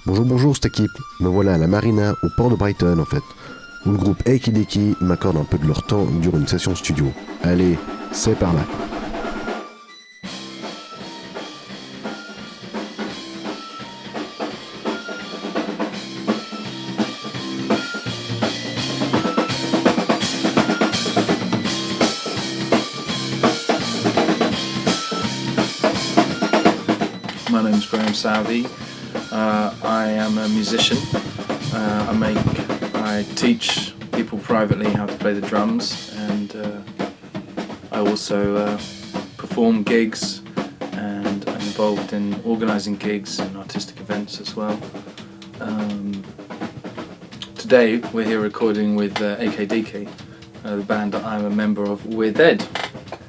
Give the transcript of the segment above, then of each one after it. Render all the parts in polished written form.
Bonjour cette équipe, me voilà à la marina au port de Brighton en fait, où le groupe E02S01 m'accorde un peu de leur temps durant une session studio. Allez, c'est par là. My name's Graham Southey. I am a musician. I teach people privately how to play the drums, and I also perform gigs, and I'm involved in organising gigs and artistic events as well. Today we're here recording with AKDK, the band that I'm a member of with Ed.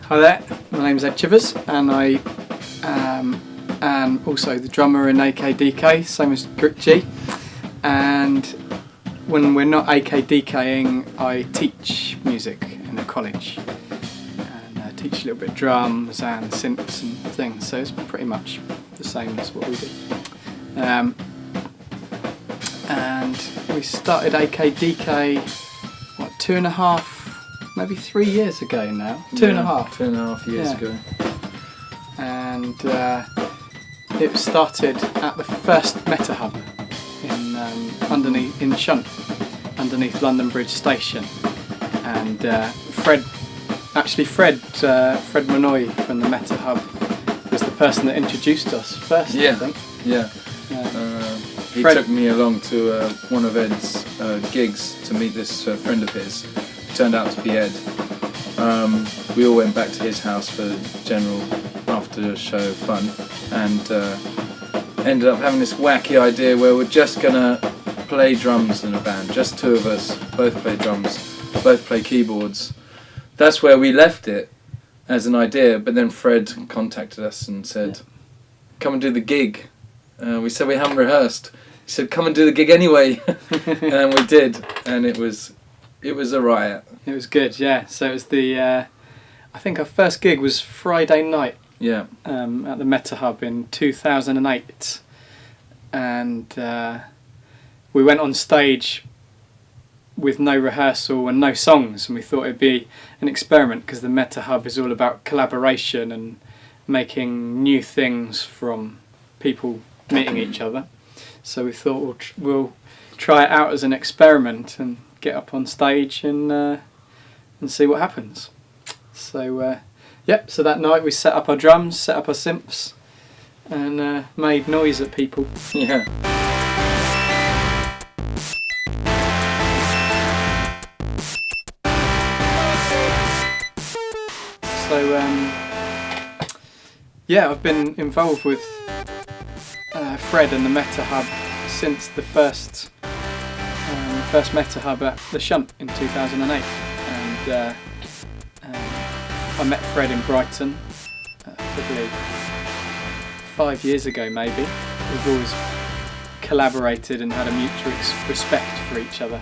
Hi there, my name's Ed Chivers, and I am also the drummer in AKDK, same as G. And when we're not AKDKing, I teach music in a college, and I teach a little bit of drums and synths and things, so it's pretty much the same as what we do. And we started AKDK, 2.5, maybe 3 years ago now. Two and a half years ago. And it started at the first Meta Hub in Shunt, underneath London Bridge Station, and Fred Manoy from the Meta Hub was the person that introduced us first. I think. He took me along to one of Ed's gigs to meet this friend of his. It turned out to be Ed. We all went back to his house for general after show fun, and ended up having this wacky idea where we're just gonna play drums in a band, just two of us, both play drums, both play keyboards. That's where we left it as an idea, but then Fred contacted us and said, come and do the gig. We said we haven't rehearsed. He said, come and do the gig anyway. And we did, and it was a riot. It was good, yeah. So it was I think our first gig was Friday night. Yeah. At the Meta Hub in 2008, and we went on stage with no rehearsal and no songs, and we thought it'd be an experiment because the Meta Hub is all about collaboration and making new things from people meeting each other. So we thought we'll try it out as an experiment and get up on stage and see what happens. So. So that night we set up our drums, set up our synths, and made noise at people. Yeah. So I've been involved with Fred and the Meta Hub since the first Meta Hub at the Shunt in 2008, and I met Fred in Brighton probably 5 years ago maybe. We've always collaborated and had a mutual respect for each other,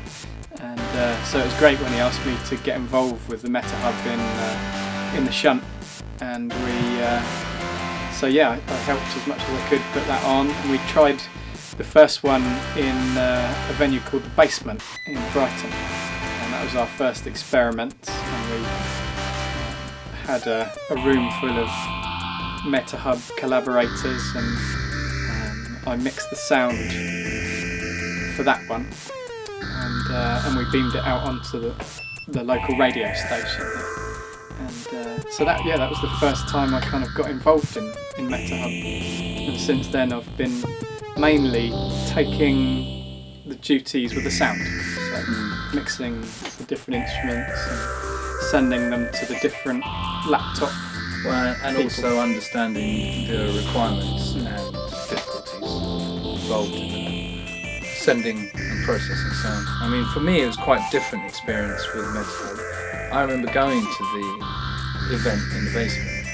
and so it was great when he asked me to get involved with the Meta Hub in the Shunt, and I helped as much as I could put that on. We tried the first one in a venue called the Basement in Brighton, and that was our first experiment, and we had a room full of Meta Hub collaborators, and I mixed the sound for that one, and we beamed it out onto the local radio station, and so that was the first time I kind of got involved in Meta Hub, and since then I've been mainly taking the duties with the sound, so mixing the different instruments and sending them to the different laptop and people. Also understanding the requirements and difficulties involved in sending and processing sound. I mean, for me it was quite a different experience with Meta. I remember going to the event in the basement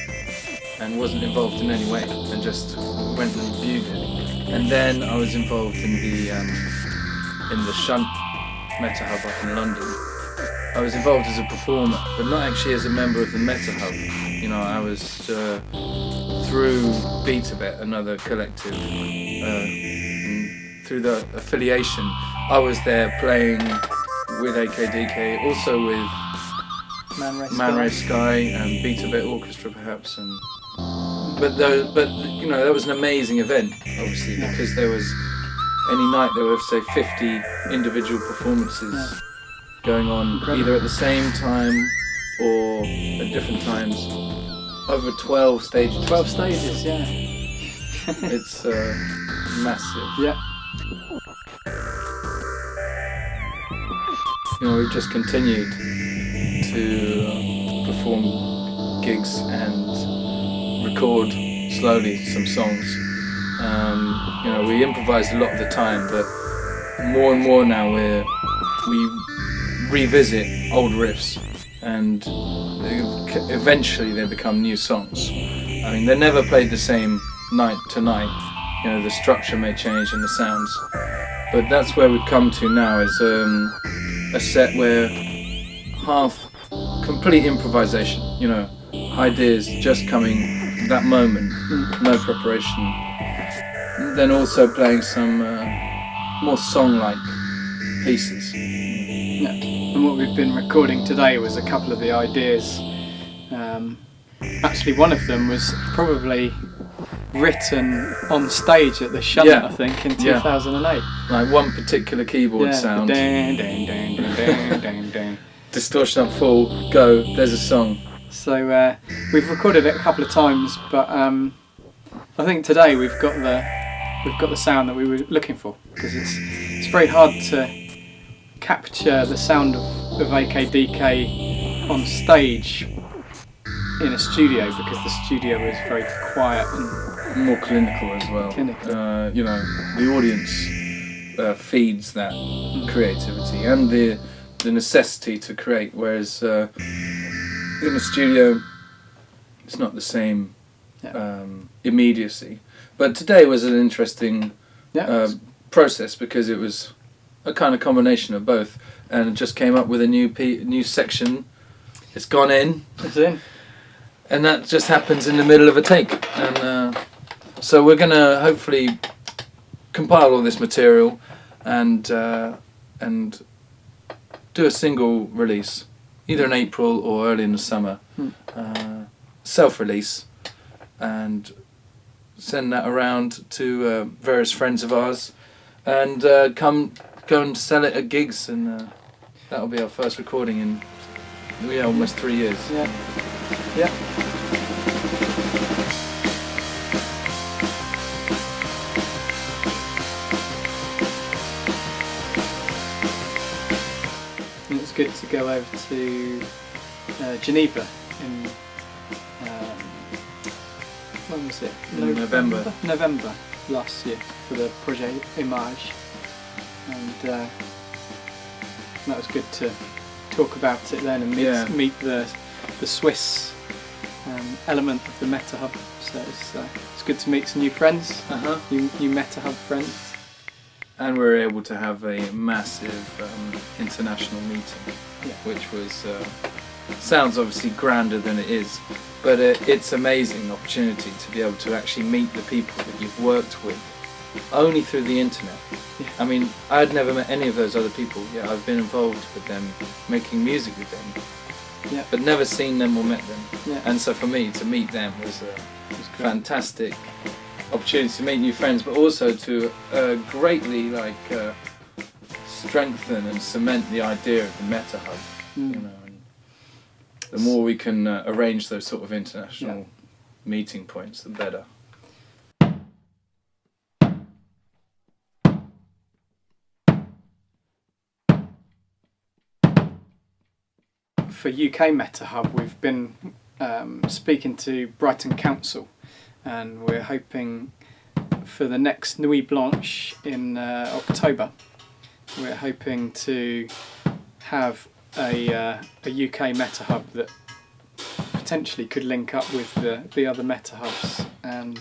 and wasn't involved in any way, and just went and viewed it. And then I was involved in the Shunt Meta Hub up in London. I was involved as a performer, but not actually as a member of the Meta Hub. You know, I was through Beat a Bit, another collective, through the affiliation, I was there playing with AKDK, also with Man Ray Sky and Beat a Bit Orchestra perhaps, and but you know, that was an amazing event, obviously, because there was any night there were, say, 50 individual performances going on, either at the same time or at different times, over 12 stages. 12 stages, yeah. It's massive. Yeah. You know, we've just continued to perform gigs and record slowly some songs. You know, we improvise a lot of the time, but more and more now we revisit old riffs, and eventually they become new songs. I mean, they're never played the same night to night. You know, the structure may change and the sounds, but that's where we've come to now, is a set where half complete improvisation, you know, ideas just coming that moment, no preparation. Then also playing some more song-like pieces. Yeah. And what we've been recording today was a couple of the ideas. Actually, one of them was probably written on stage at the Shunt, I think, in 2008. Like one particular keyboard sound. Dang, dang, dang, dang, dang, dang. Distortion up full, go, there's a song. So we've recorded it a couple of times, but I think today we've got the sound that we were looking for, because it's very hard to capture the sound of AKDK on stage in a studio, because the studio is very quiet and more clinical as well. You know, the audience feeds that creativity and the necessity to create, whereas in a studio it's not the same immediacy. But today was an interesting process, because it was a kind of combination of both, and it just came up with a new section. It's gone in. It's in. And that just happens in the middle of a take. And so we're going to hopefully compile all this material and do a single release, either in April or early in the summer. Self-release, and send that around to various friends of ours, and go and sell it at gigs, and that'll be our first recording in almost 3 years. Yeah. And it's good to go over to Geneva in when was it? November last year for the Projet Image, and that was good to talk about it then and meet the Swiss element of the Meta Hub. So it's good to meet some new friends, new Meta Hub friends. And we were able to have a massive international meeting, which was sounds obviously grander than it is, but it's an amazing opportunity to be able to actually meet the people that you've worked with only through the internet. I mean, I had never met any of those other people. I've been involved with them, making music with them, but never seen them or met them. And so for me to meet them was a fantastic opportunity to meet new friends, but also to greatly strengthen and cement the idea of the Meta Hub. You know, and the more we can arrange those sort of international meeting points, the better. For UK Meta Hub, we've been speaking to Brighton Council, and we're hoping for the next Nuit Blanche in October. We're hoping to have a UK Meta Hub that potentially could link up with the other Meta Hubs, and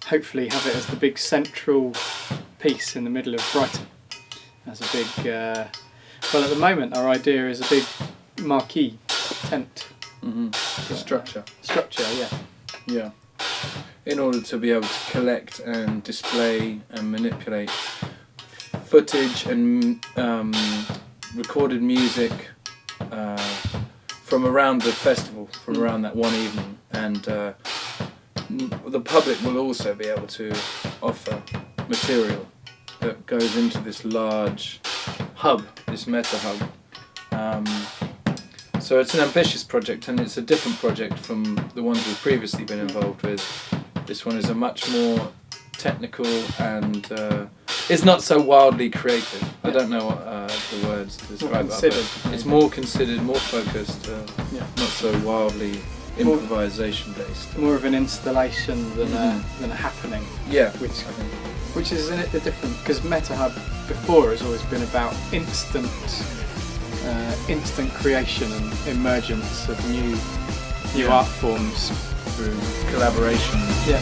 hopefully have it as the big central piece in the middle of Brighton. As a big, well, at the moment our idea is a big marquee tent. Structure. Structure, yeah. in order to be able to collect and display and manipulate footage and recorded music from around the festival, from around that one evening, and the public will also be able to offer material that goes into this large hub, this meta hub. So it's an ambitious project, and it's a different project from the ones we've previously been involved with. This one is a much more technical and it's not so wildly creative. I don't know what the words to describe that, but it's more considered, more focused, not so wildly improvisation based. More of an installation than a happening. Yeah, which is a different, because Meta Hub before has always been about instant creation and emergence of new art forms through collaboration. Yeah.